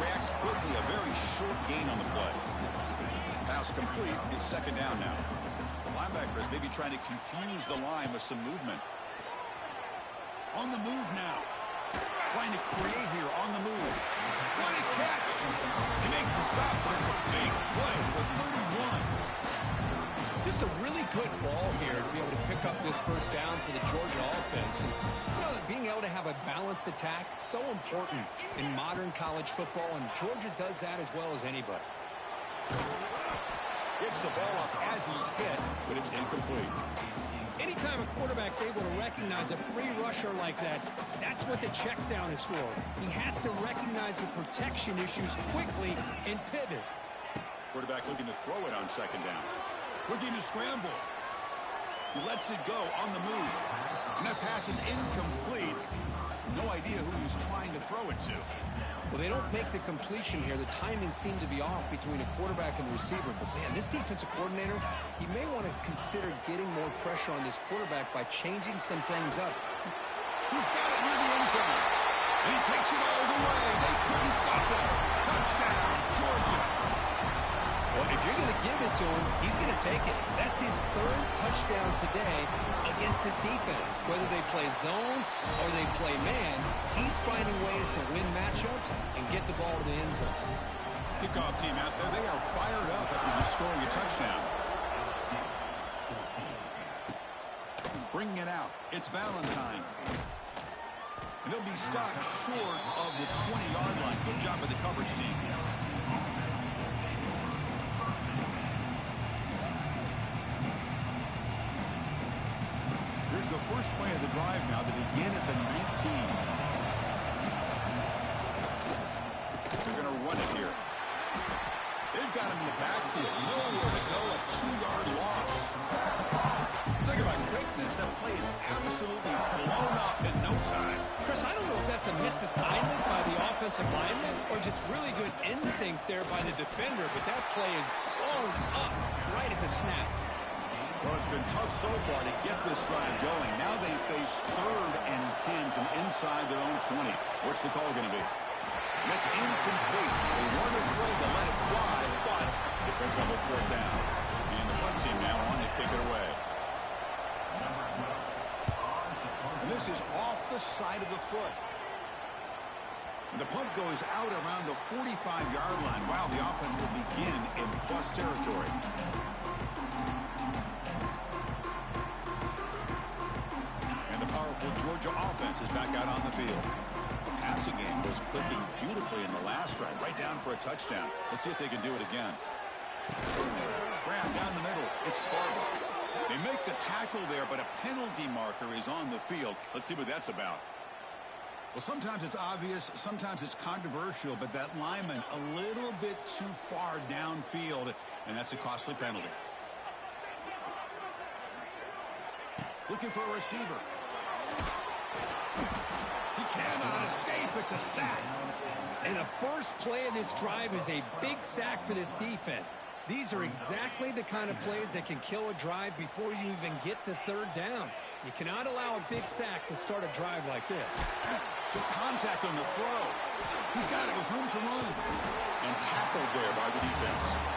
reacts quickly. A very short gain on the play. Pass complete. It's second down now. The linebacker is maybe trying to confuse the line with some movement. On the move now. Trying to create here on the move. What a catch. They make the stop, but it's a big play with 31. Just a really good ball here to be able to pick up this first down for the Georgia offense. And, being able to have a balanced attack, so important in modern college football, and Georgia does that as well as anybody. Gets the ball up as he's hit, but it's incomplete. Anytime a quarterback's able to recognize a free rusher like that, that's what the check down is for. He has to recognize the protection issues quickly and pivot. Quarterback looking to throw it on second down. Looking to scramble. He lets it go on the move. And that pass is incomplete. No idea who he's trying to throw it to. Well, they don't make the completion here. The timing seemed to be off between a quarterback and the receiver. But, man, this defensive coordinator, he may want to consider getting more pressure on this quarterback by changing some things up. He's got it near the end zone. And he takes it all the way. They couldn't stop him. Touchdown, Georgia. Well, if you're going to give it to him, he's going to take it. That's his third touchdown today against this defense. Whether they play zone or they play man, he's finding ways to win matchups and get the ball to the end zone. Kickoff team out there, they are fired up after just scoring a touchdown. Bringing it out, it's Valentine. And he'll be stopped short of the 20-yard line. Good job by the coverage team. Here's the first play of the drive now. They begin at the 19. They're going to run it here. They've got him in the backfield. Nowhere to go. A 2-yard loss. Talk about quickness. That play is absolutely blown up in no time. Chris, I don't know if that's a misassignment by the offensive lineman or just really good instincts there by the defender, but that play is blown up right at the snap. Well, it's been tough so far to get this drive going. Now they face 3rd and 10 from inside their own 20. What's the call going to be? And it's incomplete. They weren't afraid to let it fly, but it brings up a 4th down. And the punt team now on to kick it away. And this is off the side of the foot. And the punt goes out around the 45-yard line. Wow, the offense will begin in plus territory. Powerful Georgia offense is back out on the field. The passing game was clicking beautifully in the last drive, right down for a touchdown. Let's see if they can do it again. Graham down the middle. It's Barber. They make the tackle there, but a penalty marker is on the field. Let's see what that's about. Well, sometimes it's obvious, sometimes it's controversial, but that lineman a little bit too far downfield, and that's a costly penalty. Looking for a receiver. He cannot escape. It's a sack. And the first play of this drive is a big sack for this defense. These are exactly the kind of plays that can kill a drive before you even get the 3rd down. You cannot allow a big sack to start a drive like this. Took contact on the throw. He's got it with room to run. And tackled there by the defense.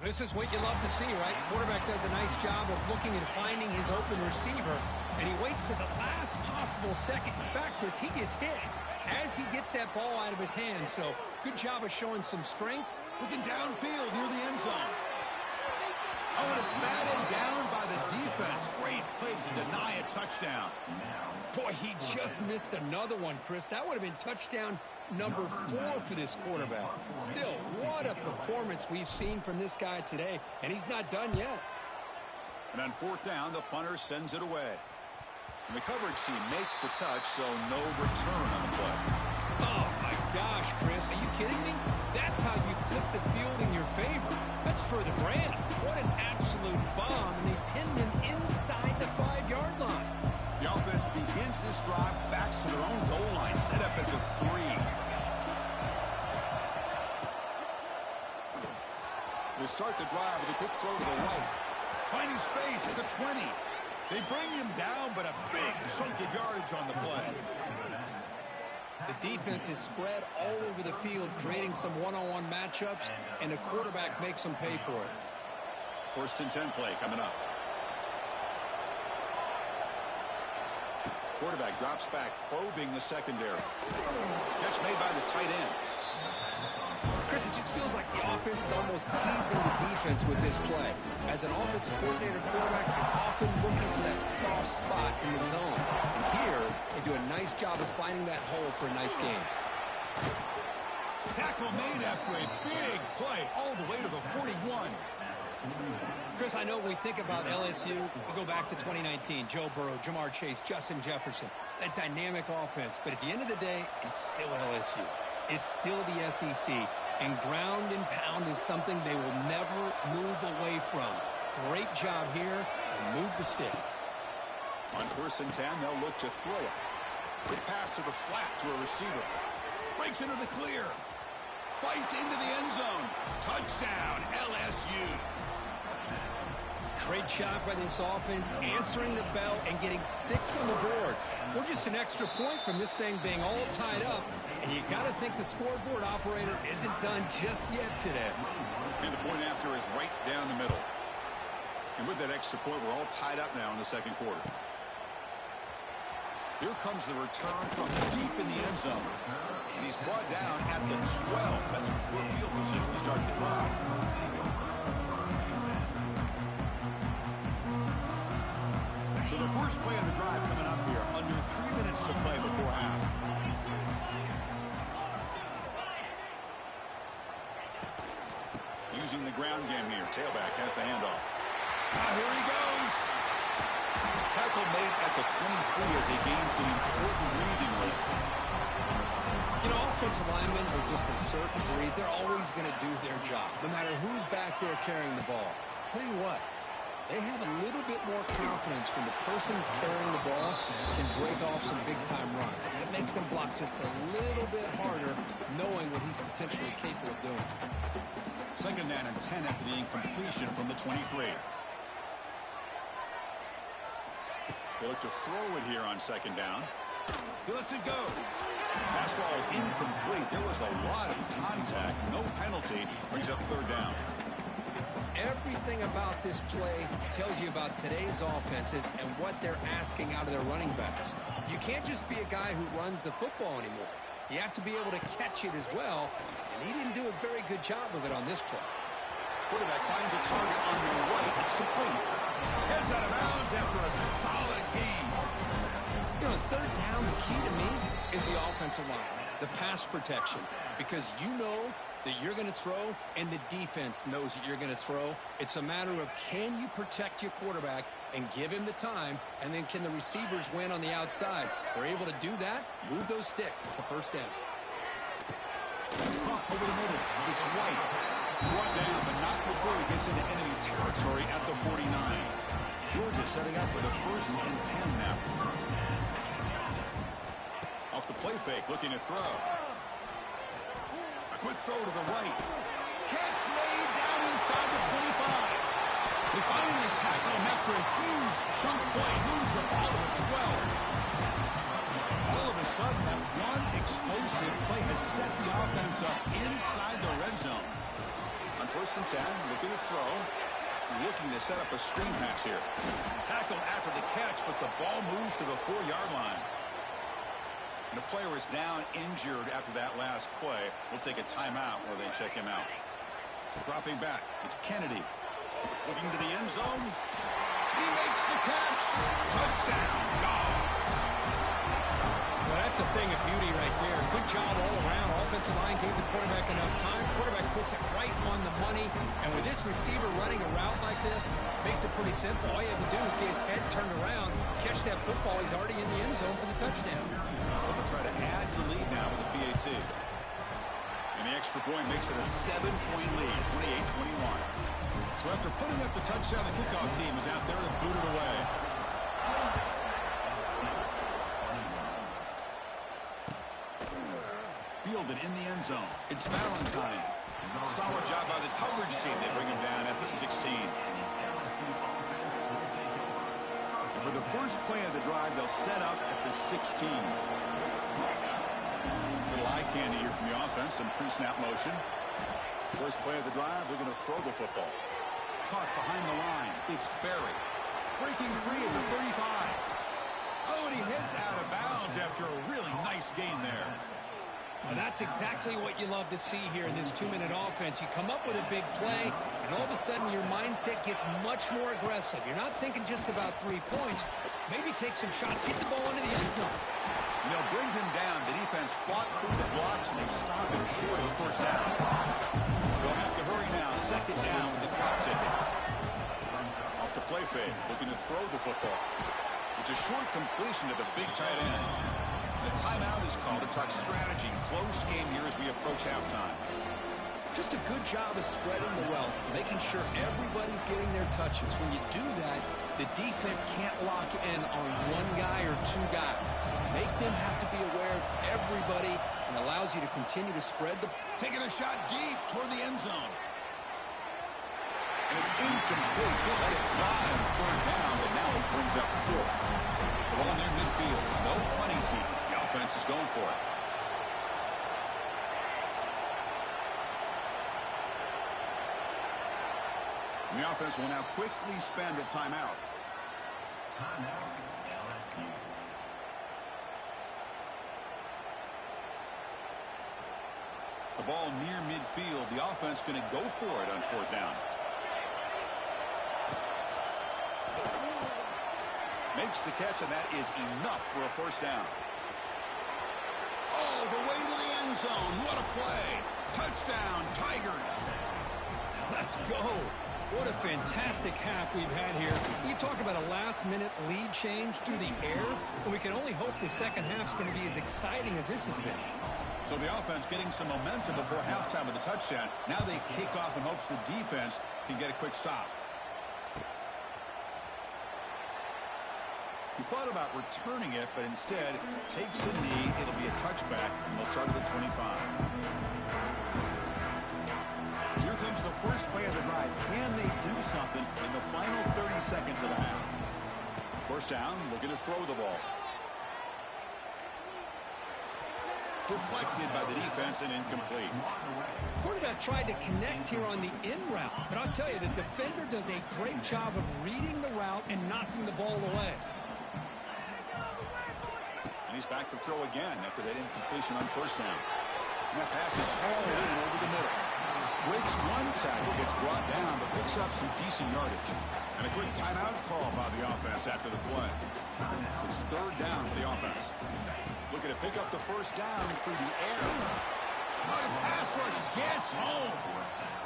This is what you love to see, right? Quarterback does a nice job of looking and finding his open receiver, and he waits to the last possible second. The fact is he gets hit as he gets that ball out of his hands. So good job of showing some strength. Looking downfield near the end zone. Oh, and it's batted down by the defense. Great play to deny a touchdown. Boy, he just missed another one, Chris. That would have been touchdown number 4 for this quarterback. Still, what a performance we've seen from this guy today, and he's not done yet. And on fourth down, the punter sends it away. And the coverage team makes the touch, so no return on the play. Oh, my gosh, Chris. Are you kidding me? That's how you flip the field in your favor. That's for the brand. What an absolute bomb, and they pinned him inside the 5-yard line. The offense begins this drive, backs to their own goal line, set up at the 3. They start the drive with a quick throw to the right. Finding space at the 20. They bring him down, but a big chunk of yardage on the play. The defense is spread all over the field, creating some one-on-one matchups, and the quarterback makes them pay for it. 1st and 10 play coming up. Quarterback drops back, probing the secondary. Catch made by the tight end. Chris, it just feels like the offense is almost teasing the defense with this play. As an offensive coordinator quarterback, you're often looking for that soft spot in the zone. And here, they do a nice job of finding that hole for a nice game. Tackle made after a big play all the way to the 41. Chris, I know when we think about LSU, we go back to 2019, Joe Burrow, Jamar Chase, Justin Jefferson, that dynamic offense. But at the end of the day, it's still LSU. It's still the SEC, and ground and pound is something they will never move away from. Great job here, and move the sticks. On 1st and 10, they'll look to throw it. Quick pass to the flat to a receiver. Breaks into the clear. Fights into the end zone. Touchdown, LSU. Great job by this offense, answering the bell and getting 6 on the board. We're just an extra point from this thing being all tied up, and you got to think the scoreboard operator isn't done just yet today. And the point after is right down the middle. And with that extra point, we're all tied up now in the second quarter. Here comes the return from deep in the end zone. And he's brought down at the 12. That's poor field position to start the drive. So the first play of the drive coming up here. Under 3 minutes to play before half. Using the ground game here. Tailback has the handoff. Here he goes. Tackle made at the 23 as he gains some important breathing room. You know, offensive linemen are just a certain breed. They're always going to do their job, no matter who's back there carrying the ball. I'll tell you what. They have a little bit more confidence when the person that's carrying the ball can break off some big-time runs. That makes them block just a little bit harder, knowing what he's potentially capable of doing. 2nd down and 10 after the incompletion from the 23. They look to throw it here on 2nd down. He lets it go. Pass ball is incomplete. There was a lot of contact. No penalty. Brings up 3rd down. Everything about this play tells you about today's offenses and what they're asking out of their running backs. You can't just be a guy who runs the football anymore. You have to be able to catch it as well, and he didn't do a very good job of it on this play. Quarterback finds a target on the right. It's complete. Heads out of bounds after a solid game. You know, 3rd down, the key to me is the offensive line, the pass protection, because you know that you're going to throw, and the defense knows that you're going to throw. It's a matter of can you protect your quarterback and give him the time, and then can the receivers win on the outside? They're able to do that, move those sticks. It's a 1st down. Caught over the middle. It's White. Brought down, but not before he gets into enemy territory at the 49. Georgia setting up for the 1st and 10 now. Off the play fake, looking to throw. Quick throw to the right. Catch made down inside the 25. They finally tackle him after a huge chunk play. Moves the ball to the 12. All of a sudden, that one explosive play has set the offense up inside the red zone. On 1st and 10, looking to throw. Looking to set up a screen pass here. Tackled after the catch, but the ball moves to the 4-yard line. And the player is down injured after that last play. We'll take a timeout where they check him out. Dropping back, it's Kennedy. Looking to the end zone. He makes the catch. Touchdown, Dogs. Well, that's a thing of beauty right there. Good job all around. Offensive line gave the quarterback enough time. Quarterback puts it right on the money. And with this receiver running a route like this, makes it pretty simple. All you have to do is get his head turned around, catch that football. He's already in the end zone for the touchdown. They'll try to add the lead now with the PAT. And the extra point makes it a 7-point lead, 28-21. So after putting up the touchdown, the kickoff team is out there to boot it away. Fielded in the end zone. It's Valentine. Solid job by the coverage team. They bring him down at the 16. And for the first play of the drive, they'll set up at the 16. Little eye candy here from the offense. Some pre-snap motion. First play of the drive, they're going to throw the football. Caught behind the line. It's Berry. Breaking free at the 35. Oh, and he heads out of bounds after a really nice gain there. Well, that's exactly what you love to see here in this 2-minute offense. You come up with a big play, and all of a sudden your mindset gets much more aggressive. You're not thinking just about 3 points. Maybe take some shots, get the ball into the end zone. And they'll bring him down. The defense fought through the blocks, and they stopped him short of the first down. They'll have to hurry now. Second down with the clock ticking. Off the play fake, looking to throw the football. It's a short completion to the big tight end. The timeout is called to talk strategy. Close game here as we approach halftime. Just a good job of spreading the wealth, making sure everybody's getting their touches. When you do that, the defense can't lock in on one guy or two guys. Make them have to be aware of everybody and allows you to continue to spread the... Taking a shot deep toward the end zone. And it's incomplete. They let it fly on third down, but now it brings up fourth. The ball near midfield. No punting team. The offense is going for it. And the offense will now quickly spend a timeout. The ball near midfield. The offense going to go for it on fourth down. Makes the catch, and that is enough for a first down. Oh, the way to the end zone. What a play. Touchdown, Tigers. Let's go. What a fantastic half we've had here. You talk about a last-minute lead change through the air, and we can only hope the second half's going to be as exciting as this has been. So the offense getting some momentum before halftime with the touchdown. Now they kick off in hopes the defense can get a quick stop. He thought about returning it, but instead takes a knee. It'll be a touchback, and they'll start at the 25. Here comes the first play of the drive. Can they do something in the final 30 seconds of the half? First down, looking to throw the ball. Deflected by the defense and incomplete. Quarterback tried to connect here on the in route, but I'll tell you, the defender does a great job of reading the route and knocking the ball away. And he's back to throw again after that incompletion on first down. And that pass is all in over the middle. Breaks one tackle, gets brought down, but picks up some decent yardage. And a quick timeout call by the offense after the play. It's third down for the offense. Looking to pick up the first down through the air. Oh, the pass rush gets home.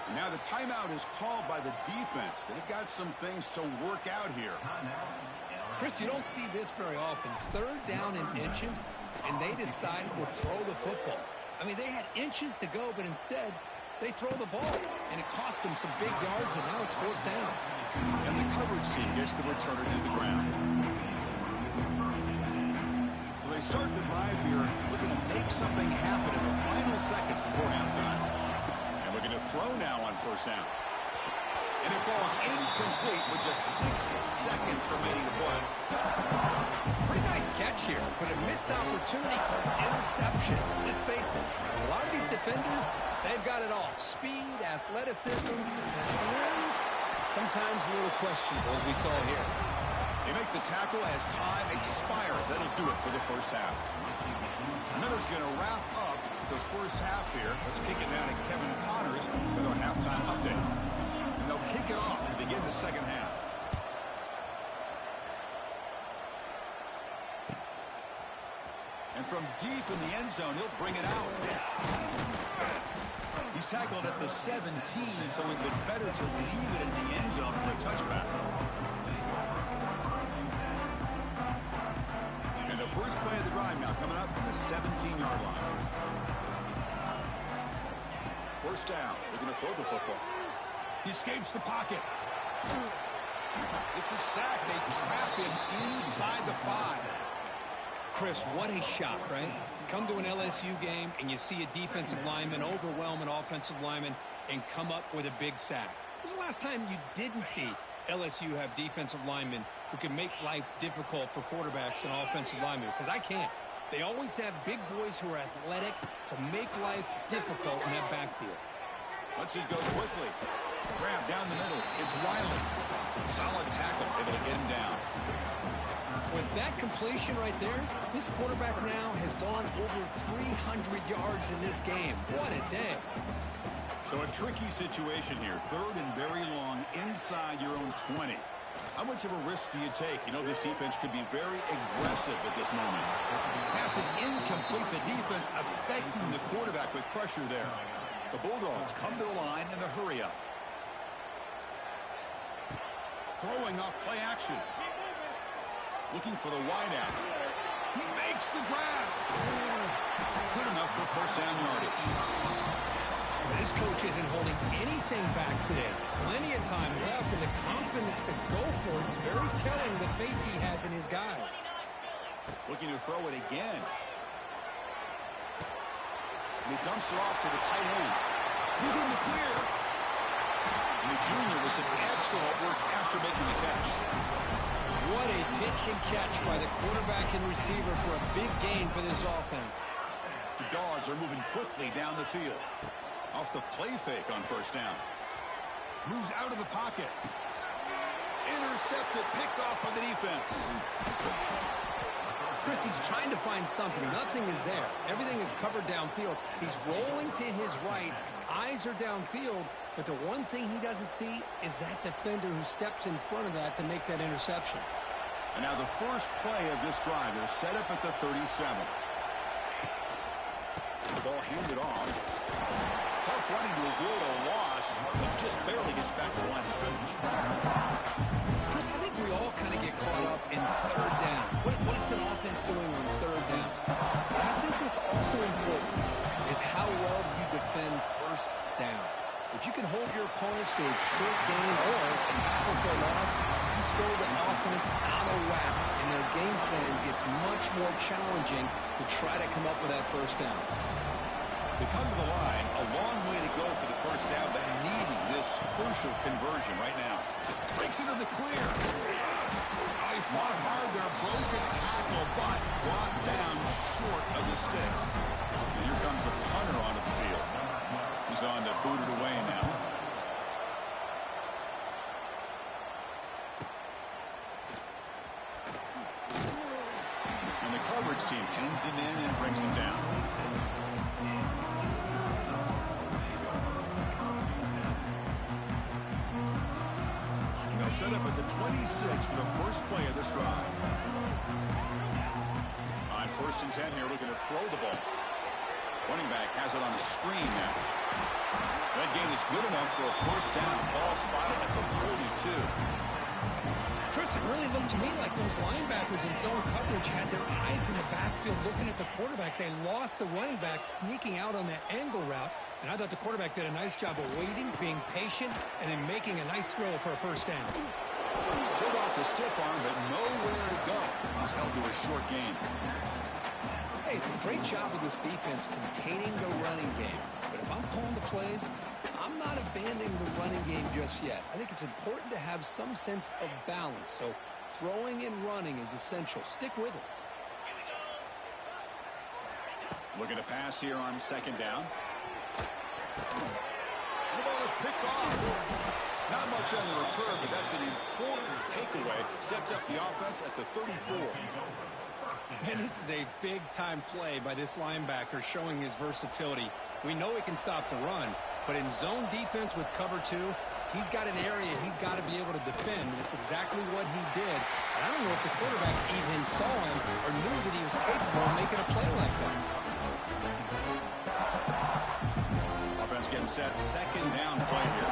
And now the timeout is called by the defense. They've got some things to work out here. Chris, you don't see this very often. Third down in inches, and they decided to throw the football. I mean, they had inches to go, but instead, they throw the ball. And it cost them some big yards, and now it's fourth down. And the coverage team gets the returner to the ground. So they start the drive here, looking to make something happen in the final seconds before halftime. And looking to throw now on first down. And it falls incomplete with just 6 seconds remaining to play. Pretty nice catch here, but a missed opportunity for an interception. Let's face it, a lot of these defenders, they've got it all. Speed, athleticism, and sometimes a little questionable, as we saw here. They make the tackle as time expires. That'll do it for the first half. Miller's going to wrap up the first half here. Let's kick it down to Kevin Connors with our halftime update. And they'll kick it off to begin the second half. And from deep in the end zone. He'll bring it out. He's tackled at the 17, so it would be better to leave it in the end zone for a touchback. And the first play of the drive now coming up from the 17-yard line. First down. Looking to throw the football. He escapes the pocket. It's a sack. They trap him inside the 5. Chris, what a shot, right? Come to an LSU game and you see a defensive lineman overwhelm an offensive lineman and come up with a big sack. When was the last time you didn't see LSU have defensive linemen who can make life difficult for quarterbacks and offensive linemen? Because I can't. They always have big boys who are athletic to make life difficult in that backfield. Let's it go quickly. Grab down the middle. It's Wiley. Solid tackle. Able to get him down. With that completion right there, this quarterback now has gone over 300 yards in this game. What a day. So a tricky situation here. Third and very long inside your own 20. How much of a risk do you take? You know, this defense could be very aggressive at this moment. Pass is incomplete. The defense affecting the quarterback with pressure there. The Bulldogs come to the line in a hurry-up. Throwing off play action. Looking for the wideout. He makes the grab. Good enough for first down yardage. This coach isn't holding anything back today. Plenty of time left, and the confidence to go for it is very telling the faith he has in his guys. Looking to throw it again. And he dumps it off to the tight end. He's in the clear. And the junior with some excellent work after making the catch. What a pitch and catch by the quarterback and receiver for a big gain for this offense. The Dogs are moving quickly down the field. Off the play fake on first down. Moves out of the pocket. Intercepted, picked off by the defense. Chris, he's trying to find something. Nothing is there. Everything is covered downfield. He's rolling to his right. Eyes are downfield. But the one thing he doesn't see is that defender who steps in front of that to make that interception. And now the first play of this drive is set up at the 37. The ball handed off. Tough running to avoid a loss, but just barely gets back to the line of scrimmage. Chris, I think we all kind of get caught up in third down. What's an offense doing on third down? But I think what's also important is how well you defend first down. If you can hold your opponents to a short gain or a tackle for a loss, you throw the offense out of whack, and their game plan gets much more challenging to try to come up with that first down. They come to the line, a long way to go for the first down, but needing this crucial conversion right now. Breaks into the clear. He fought hard there, broke a tackle, but brought down short of the sticks. And here comes the punter onto the field. He's on to boot it away now. And the coverage team pins him in and brings him down. Set up at the 26 for the first play of this drive. On first and 10 here, looking to throw the ball. Running back has it on the screen now. That gain is good enough for a first down. Ball spotted at the 42. Chris, it really looked to me like those linebackers in zone coverage had their eyes in the backfield looking at the quarterback. They lost the running back sneaking out on that angle route. And I thought the quarterback did a nice job of waiting, being patient, and then making a nice throw for a first down. Took off the stiff arm, but nowhere to go. He's held to a short gain. Hey, it's a great job of this defense containing the running game. But if I'm calling the plays, I'm not abandoning the running game just yet. I think it's important to have some sense of balance. So throwing and running is essential. Stick with it. Looking to pass here on second down. The ball is picked off. Not much on the return, but that's an important takeaway. Sets up the offense at the 34. And this is a big-time play by this linebacker showing his versatility. We know he can stop the run, but in zone defense with cover two, He's got an area he's got to be able to defend, and it's exactly what he did. And I don't know if the quarterback even saw him or knew that he was capable of making a play like that. Offense getting set. Second down play here.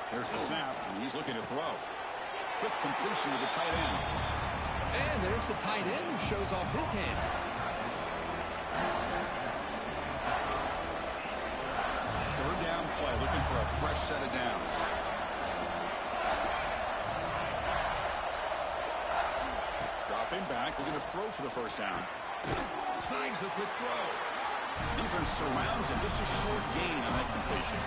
There's the snap, and he's looking to throw. Quick completion to the tight end. And there's the tight end who shows off his hands. Third down play, looking for a fresh set of downs. Dropping back, looking to throw for the first down. Snags the quick throw. Defense surrounds him, just a short gain on that completion.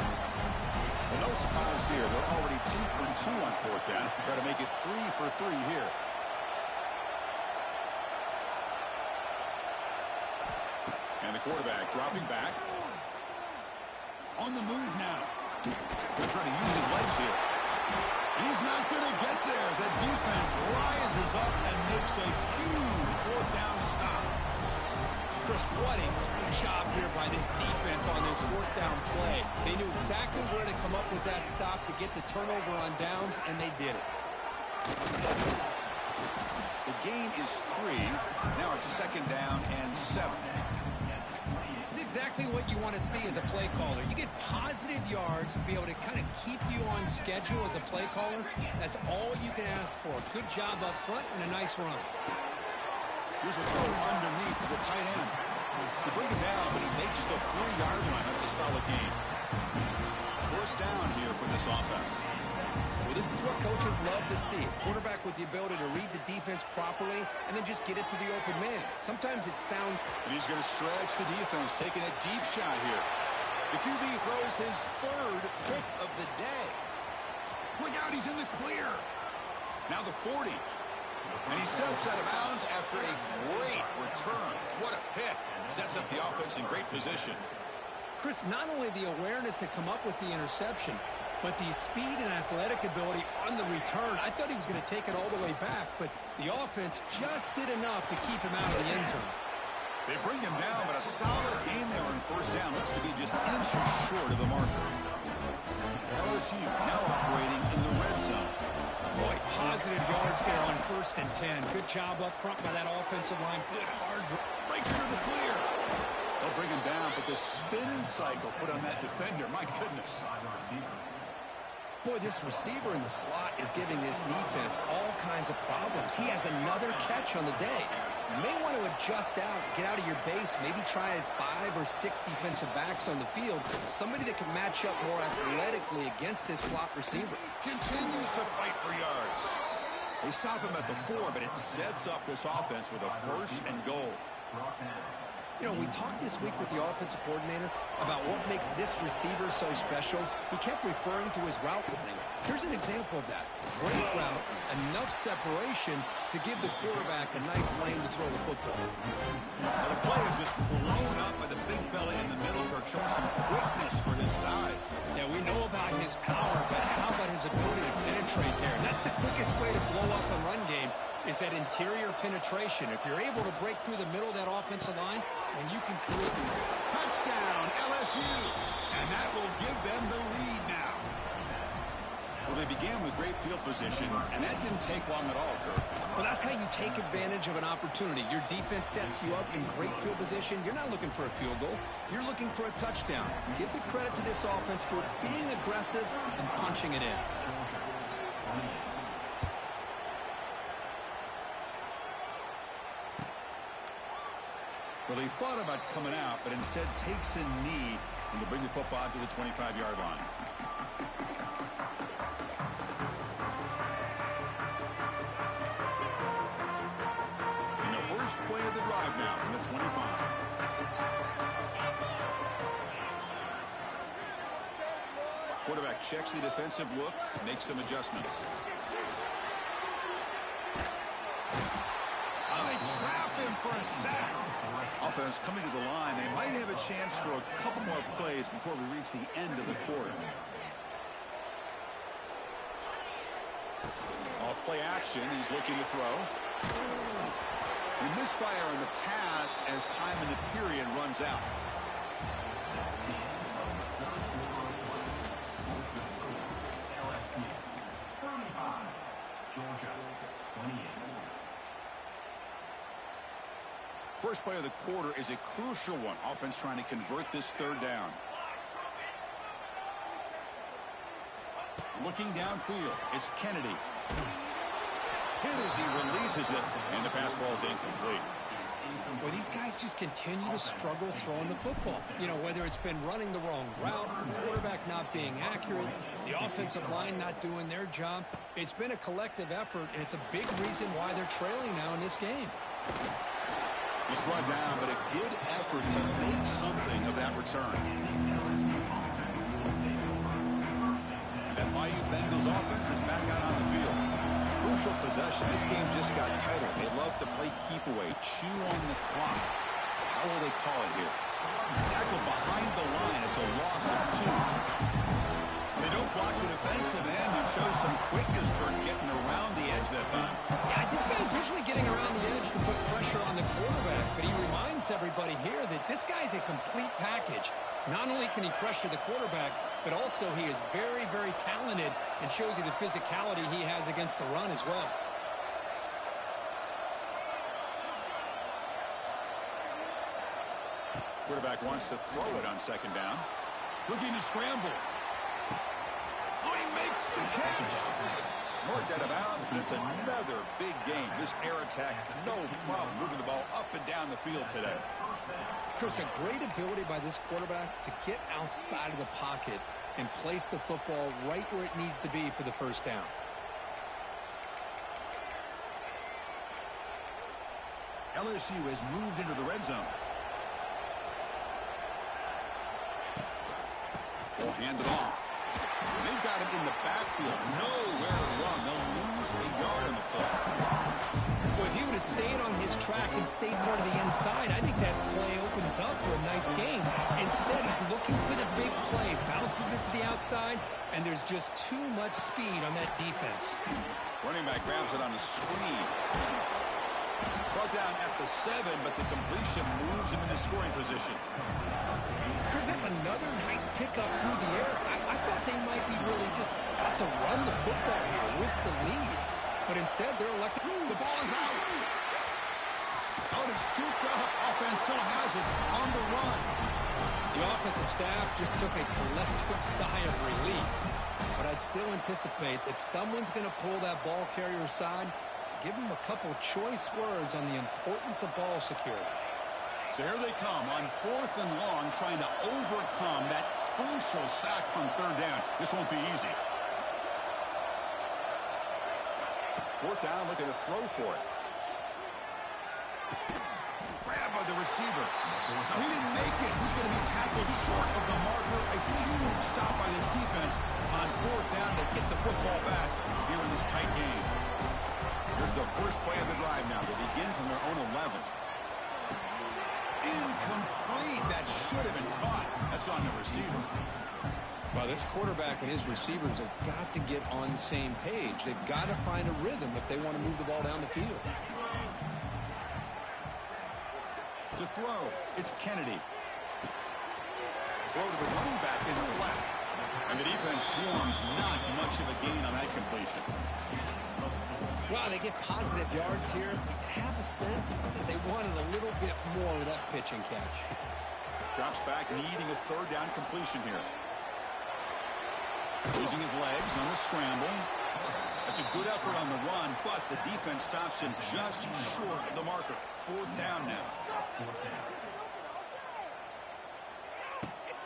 Well, no surprise here. They're already 2 for 2 on fourth down. Got to make it 3 for 3 here. And the quarterback dropping back. On the move now. They're trying to use his legs here. He's not going to get there. The defense rises up and makes a huge fourth down stop. Chris, what a great job here by this defense on this fourth down play. They knew exactly where to come up with that stop to get the turnover on downs, and they did it. The gain is 3. Now it's second down and 7. It's exactly what you want to see as a play caller. You get positive yards to be able to kind of keep you on schedule as a play caller. That's all you can ask for. Good job up front and a nice run. Here's a throw underneath to the tight end. They bring him down, but he makes the 3-yard line. That's a solid gain. First down here for this offense. Well, this is what coaches love to see. A quarterback with the ability to read the defense properly and then just get it to the open man. Sometimes it sounds... And he's going to stretch the defense, taking a deep shot here. The QB throws his 3rd pick of the day. Look out, he's in the clear. Now the 40. And he steps out of bounds after a great return. What a pick. Sets up the offense in great position. Chris, not only the awareness to come up with the interception, but the speed and athletic ability on the return. I thought he was going to take it all the way back, but the offense just did enough to keep him out of the end zone. They bring him down, but a solid gain there on first down. Looks to be just inches short of the marker. LSU now operating in the red zone. Boy, positive yards there on 1st and 10. Good job up front by that offensive line. Good hard breaks into the clear. They'll bring him down, but the spin cycle put on that defender, my goodness. Boy, this receiver in the slot is giving this defense all kinds of problems. He has another catch on the day. You may want to adjust out, get out of your base, maybe try 5 or 6 defensive backs on the field. Somebody that can match up more athletically against this slot receiver. Continues to fight for yards. They stop him at the 4, but it sets up this offense with a 1st and goal. You know, we talked this week with the offensive coordinator about what makes this receiver so special. He kept referring to his route running. Here's an example of that. Great route, enough separation to give the quarterback a nice lane to throw the football. Well, the play is just blown up by the big fella in the middle. Kirk showing some quickness for his size. Yeah, we know about his power, but how about his ability to penetrate there? And that's the quickest way to blow up a run game, is that interior penetration. If you're able to break through the middle of that offensive line, then you can create... Touchdown, LSU! And that will give them the lead now. Well, they began with great field position, and that didn't take long at all, Kirk. Well, that's how you take advantage of an opportunity. Your defense sets you up in great field position. You're not looking for a field goal. You're looking for a touchdown. Give the credit to this offense for being aggressive and punching it in. Well, he thought about coming out, but instead takes a knee and to bring the football to the 25-yard line. And the first play of the drive now from the 25. Quarterback checks the defensive look, makes some adjustments. They trap him for a sack. Offense coming to the line. They might have a chance for a couple more plays before we reach the end of the quarter. Off play action. He's looking to throw. He misfire in the pass as time in the period runs out. first play of the quarter is a crucial one. Offense trying to convert this third down. Looking downfield, it's Kennedy. Hit as he releases it, and the pass ball is incomplete. Well, these guys just continue to struggle throwing the football. You know, whether it's been running the wrong route, the quarterback not being accurate, the offensive line not doing their job. It's been a collective effort, and it's a big reason why they're trailing now in this game. He's brought down, but a good effort to make something of that return. That Bayou Bengals offense is back out on the field. Crucial possession. This game just got tighter. They love to play keep away, chew on the clock. How will they call it here? Tackle behind the line. It's a loss of 2. They don't block the defensive end and show some quickness for getting around the edge that time. Yeah, this guy's usually getting around the edge to put pressure on the quarterback, but he reminds everybody here that this guy's a complete package. Not only can he pressure the quarterback, but also he is very, very talented and shows you the physicality he has against the run as well. Quarterback wants to throw it on second down. Looking to scramble. Oh, he makes the catch. Marked out of bounds, but it's another big game. This air attack, no problem moving the ball up and down the field today. Chris, a great ability by this quarterback to get outside of the pocket and place the football right where it needs to be for the first down. LSU has moved into the red zone. Will hand it off. They've got him in the backfield. Nowhere to run. They'll lose a yard on the play. Well, if he would have stayed on his track and stayed more to the inside, I think that play opens up for a nice game. Instead, he's looking for the big play, bounces it to the outside, and there's just too much speed on that defense. Running back grabs it on a screen. Brought down at the 7, but the completion moves him into scoring position. Chris, that's another nice pickup through the air. I thought they might be really just out to run the football here with the lead. But instead, they're elected. The ball is out. Out is scooped up. Offense still has it on the run. The offensive staff just took a collective sigh of relief. But I'd still anticipate that someone's going to pull that ball carrier aside, give him a couple choice words on the importance of ball security. So here they come on 4th and long, trying to overcome that crucial sack on third down. This won't be easy. 4th down, looking to throw for it. Grabbed by the receiver. Now, he didn't make it. He's going to be tackled short of the marker. A huge stop by this defense on 4th down to get the football back here in this tight game. Here's the first play of the drive now. They begin from their own 11. Incomplete. That should have been caught. That's on the receiver. Well, this quarterback and his receivers have got to get on the same page. They've got to find a rhythm if they want to move the ball down the field. To throw, it's Kennedy. Throw to the running back in the flat. And the defense swarms. Not much of a gain on that completion. Well, they get positive yards here. I have a sense that they wanted a little bit more of that pitch and catch. Drops back, needing a third down completion here. Losing his legs on the scramble. That's a good effort on the run, but the defense stops him just short of the marker. 4th down now.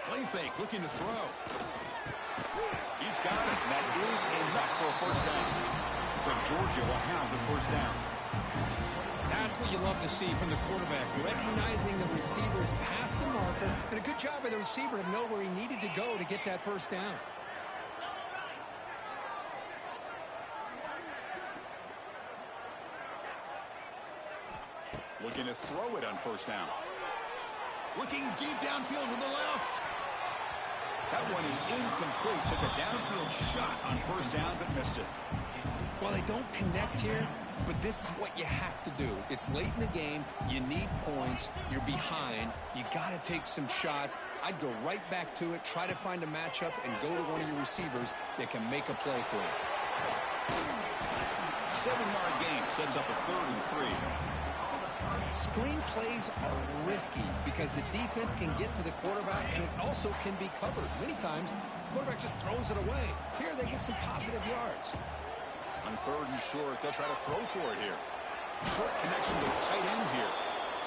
Play fake, looking to throw. He's got it. That is enough for a first down. So Georgia will have the first down. That's what you love to see from the quarterback, recognizing the receivers past the marker, and a good job by the receiver to know where he needed to go to get that first down. Looking to throw it on first down. Looking deep downfield to the left. That one is incomplete. Took a downfield shot on first down, but missed it. Well, they don't connect here, but this is what you have to do. It's late in the game. You need points. You're behind. You got to take some shots. I'd go right back to it, try to find a matchup, and go to one of your receivers that can make a play for you. 7-yard gain sets up a 3rd and 3. Screen plays are risky because the defense can get to the quarterback, and it also can be covered. Many times, the quarterback just throws it away. Here, they get some positive yards. On 3rd and short, they'll try to throw for it here. Short connection to the tight end here.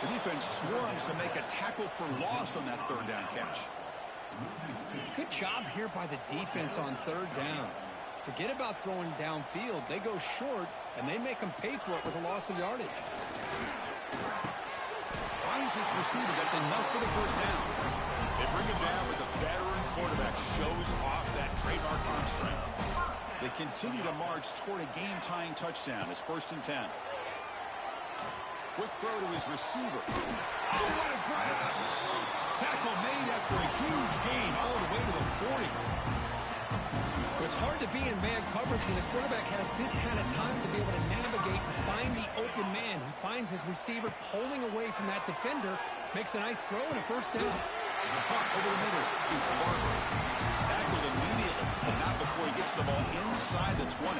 The defense swarms to make a tackle for loss on that 3rd down catch. Good job here by the defense on 3rd down. Forget about throwing downfield. They go short, and they make them pay for it with a loss of yardage. Finds his receiver. That's enough for the 1st down. They bring him down, but the veteran quarterback shows off that trademark arm strength. They continue to march toward a game-tying touchdown. It's 1st and 10. Quick throw to his receiver. Oh, what a grab! Tackle made after a huge gain all the way to the 40. It's hard to be in man coverage when the quarterback has this kind of time to be able to navigate and find the open man. He finds his receiver pulling away from that defender, makes a nice throw and a 1st down. Punt over the middle. It's Barber. Tackled immediately, but not before he gets the ball inside the 20.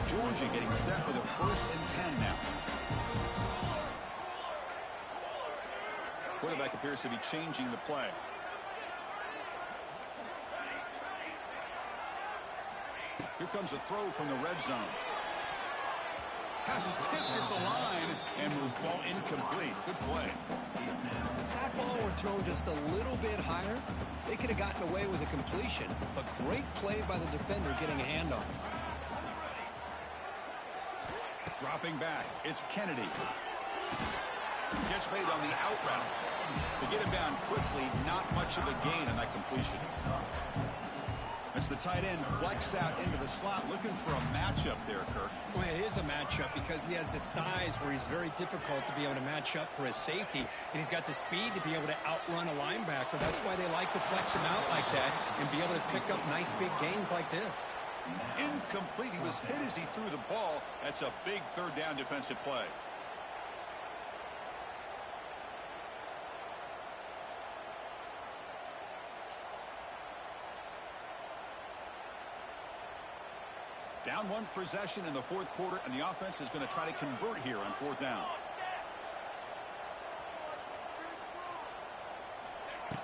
Georgia getting set with a 1st and 10 now. Quarterback appears to be changing the play. Here comes a throw from the red zone. Pass is tipped at the line and will fall incomplete. Good play. If that ball were thrown just a little bit higher, they could have gotten away with a completion. But great play by the defender getting a hand on it. Dropping back, it's Kennedy. Gets made on the out route. To get him down quickly, not much of a gain on that completion. As the tight end flexed out into the slot, looking for a matchup there, Kirk. Well, it is a matchup because he has the size where he's very difficult to be able to match up for his safety, and he's got the speed to be able to outrun a linebacker. That's why they like to flex him out like that and be able to pick up nice big gains like this. Incomplete. He was hit as he threw the ball. That's a big 3rd down defensive play. Down 1 possession in the 4th quarter, and the offense is going to try to convert here on 4th down.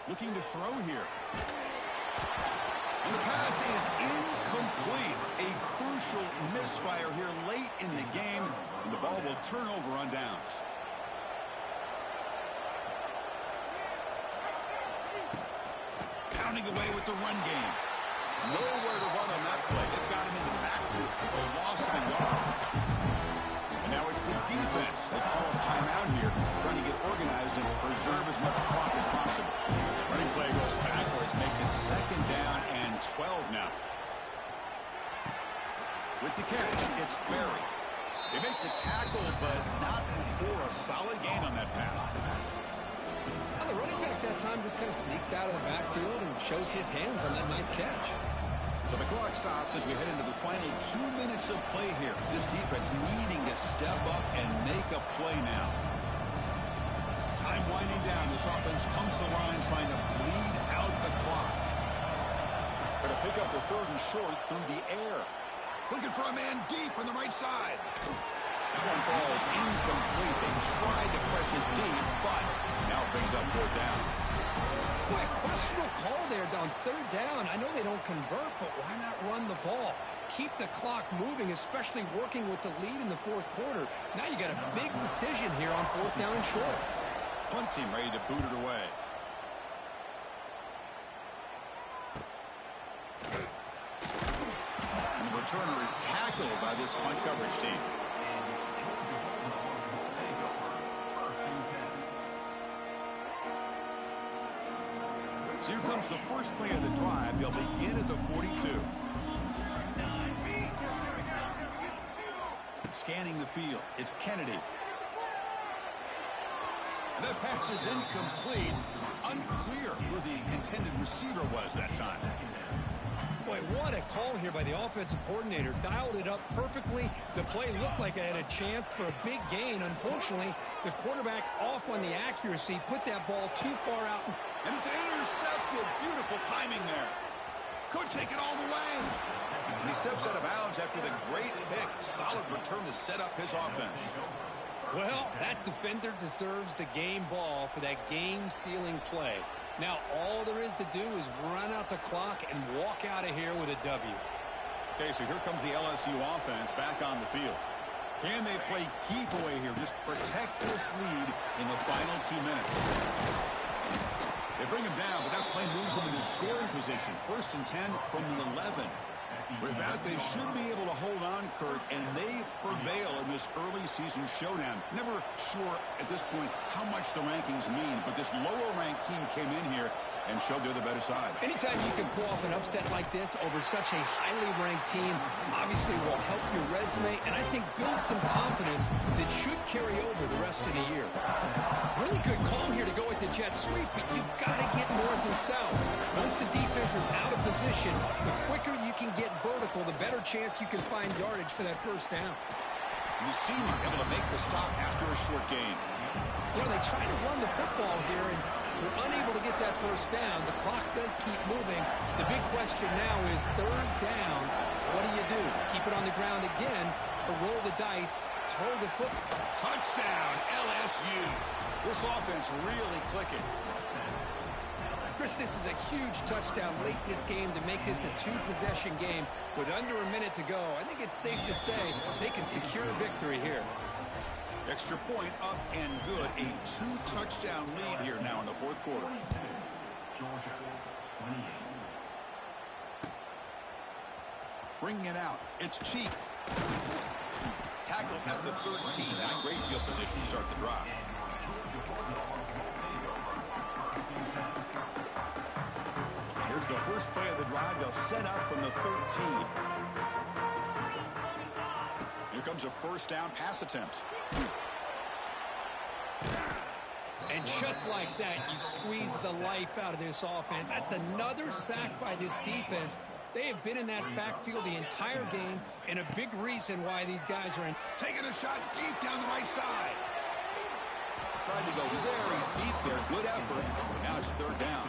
Looking to throw here. And the pass is incomplete. A crucial misfire here late in the game, and the ball will turn over on downs. Pounding away with the run game. Nowhere to run on that play. They've got him in the backfield. It's a loss of a yard. And now it's the defense that calls timeout here, trying to get organized and preserve as much clock as possible. Running play goes backwards, makes it 2nd down and 12 now. With the catch, it's Berry. They make the tackle, but not before a solid gain on that pass. The running back that time just kind of sneaks out of the backfield and shows his hands on that nice catch. So the clock stops as we head into the final 2 minutes of play here. This defense needing to step up and make a play now. Time winding down. This offense comes to the line trying to bleed out the clock. Going to pick up the 3rd and short through the air. Looking for a man deep on the right side. That one falls incomplete. They tried to press it deep, but now it brings up 4th down. Boy, a questionable call there on 3rd down. I know they don't convert, but why not run the ball? Keep the clock moving, especially working with the lead in the 4th quarter. Now you got a big decision here on 4th down and short. Punt team ready to boot it away. And the returner is tackled by this punt coverage team. So here comes the first play of the drive. They'll begin at the 42. Scanning the field, it's Kennedy. And that pass is incomplete. Unclear who the intended receiver was that time. Boy, what a call here by the offensive coordinator. Dialed it up perfectly. The play looked like it had a chance for a big gain. Unfortunately, the quarterback off on the accuracy, put that ball too far out. And it's intercepted. Beautiful timing there. Could take it all the way. And he steps out of bounds after the great pick. Solid return to set up his offense. Well, that defender deserves the game ball for that game-sealing play. Now, all there is to do is run out the clock and walk out of here with a W. Okay, so here comes the LSU offense back on the field. Can they play keep away here? Just protect this lead in the final 2 minutes. They bring him down, but that play moves him into scoring position. 1st and 10 from the 11. With that, they should be able to hold on, Kirk, and they prevail in this early season showdown. Never sure at this point how much the rankings mean, but this lower-ranked team came in here and showed they're the better side. Anytime you can pull off an upset like this over such a highly ranked team, obviously will help your resume and I think build some confidence that should carry over the rest of the year. Really good call here to go with the jet sweep, but you've got to get north and south. Once the defense is out of position, the quicker you can get vertical, the better chance you can find yardage for that first down. You see him able to make the stop after a short gain. You know, they try to run the football here, and they're unable to get that first down. The clock does keep moving. The big question now is 3rd down. What do? Keep it on the ground again, or roll the dice, throw the football. Touchdown, LSU. This offense really clicking. Chris, this is a huge touchdown late in this game to make this a 2-possession game with under a minute to go. I think it's safe to say they can secure victory here. Extra point up and good. A 2-touchdown lead here now in the 4th quarter. Bringing it out. It's cheap. Tackled at the 13. Not great field position to start the drive. Here's the first play of the drive. They'll set up from the 13. Here comes a 1st down pass attempt. And just like that, you squeeze the life out of this offense. That's another sack by this defense. They have been in that backfield the entire game, and a big reason why these guys are in. Taking a shot deep down the right side. Tried to go very deep there. Good effort. Now it's 3rd down.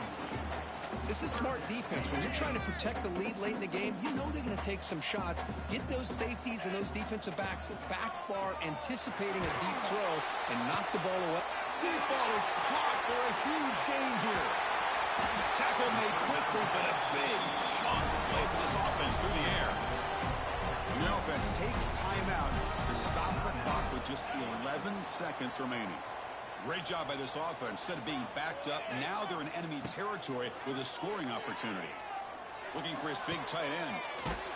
This is smart defense. When you're trying to protect the lead late in the game, you know they're going to take some shots. Get those safeties and those defensive backs back far, anticipating a deep throw, and knock the ball away. Deep ball is caught for a huge gain here. Tackle made quickly, but a big chunk play for this offense through the air. And the offense takes timeout to stop the clock with just 11 seconds remaining. Great job by this offense. Instead of being backed up, now they're in enemy territory with a scoring opportunity. Looking for his big tight end.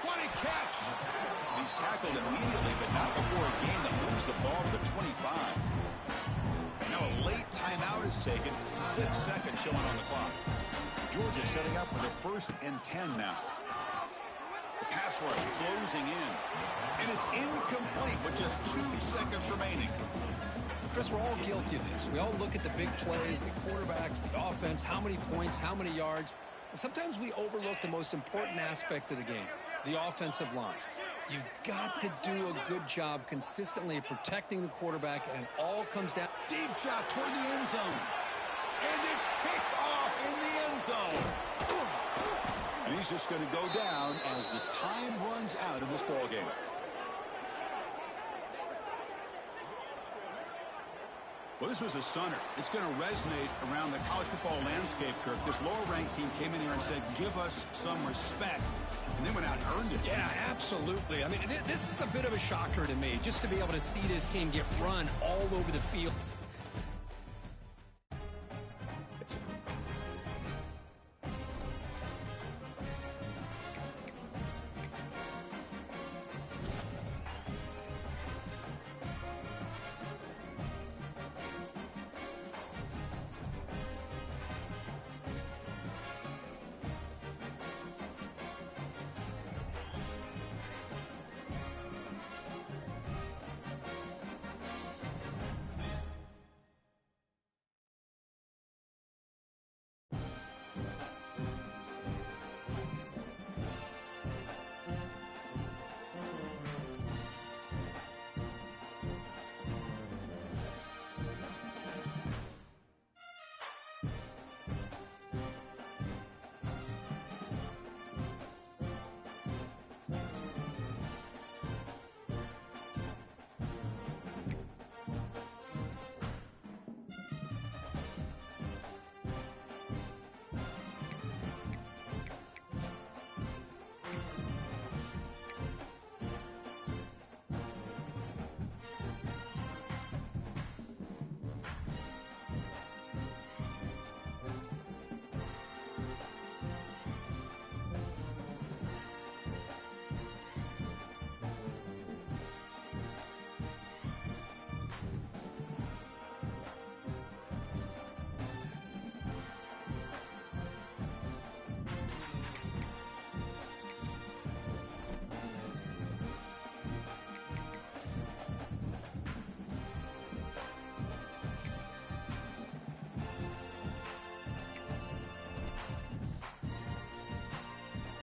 What a catch! He's tackled immediately, but not before a gain that moves the ball to the 25. Now a late timeout is taken. 6 seconds showing on the clock. Georgia setting up with a 1st and 10 now. The pass rush closing in. And it's incomplete with just 2 seconds remaining. Chris, we're all guilty of this. We all look at the big plays, the quarterbacks, the offense, how many points, how many yards. And sometimes we overlook the most important aspect of the game, the offensive line. You've got to do a good job consistently of protecting the quarterback, and it all comes down. Deep shot toward the end zone. And it's picked off in the end zone. And he's just going to go down as the time runs out in this ball game. Well, this was a stunner. It's going to resonate around the college football landscape, Kirk. This lower-ranked team came in here and said, give us some respect. And they went out and earned it. Yeah, absolutely. I mean, this is a bit of a shocker to me, just to be able to see this team get run all over the field.